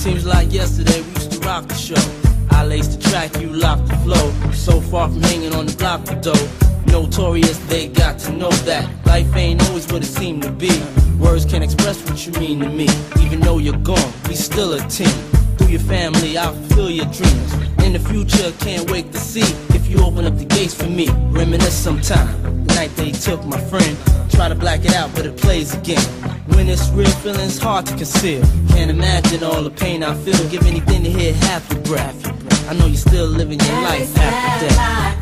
Seems like yesterday we used to rock the show. I laced the track, you locked the flow. So far from hanging on the block for dough. Notorious, they got to know that life ain't always what it seemed to be. Words can't express what you mean to me. Even though you're gone, we still a team. Through your family, I'll fulfill your dreams. In the future, can't wait to see if you open up the gates for me. Reminisce sometime, the night they took my friend. Try to black it out, but it plays again. When it's real, feeling's hard to conceal. Can't imagine all the pain I feel. Give anything to hear half your breath. I know you're still living your life after death.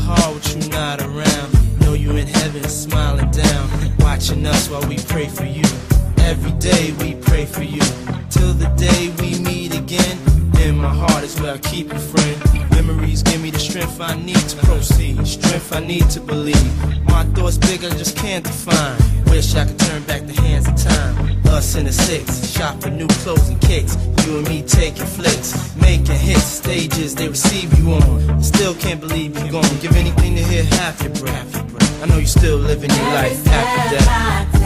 Hard with you not around. Know you in heaven smiling down, watching us while we pray for you. Every day we pray for you, till the day we meet again. In my heart is where I keep you, friend. Memories give me the strength I need to proceed, strength I need to believe. My thoughts big, I just can't define. Wish I could turn back the hands of time. Us in the six, shop for new clothes and kicks. You and me taking flicks, making hits, stages they receive you on. Still can't believe you're gone. Give anything to hear half your breath. I know you're still living your life after death.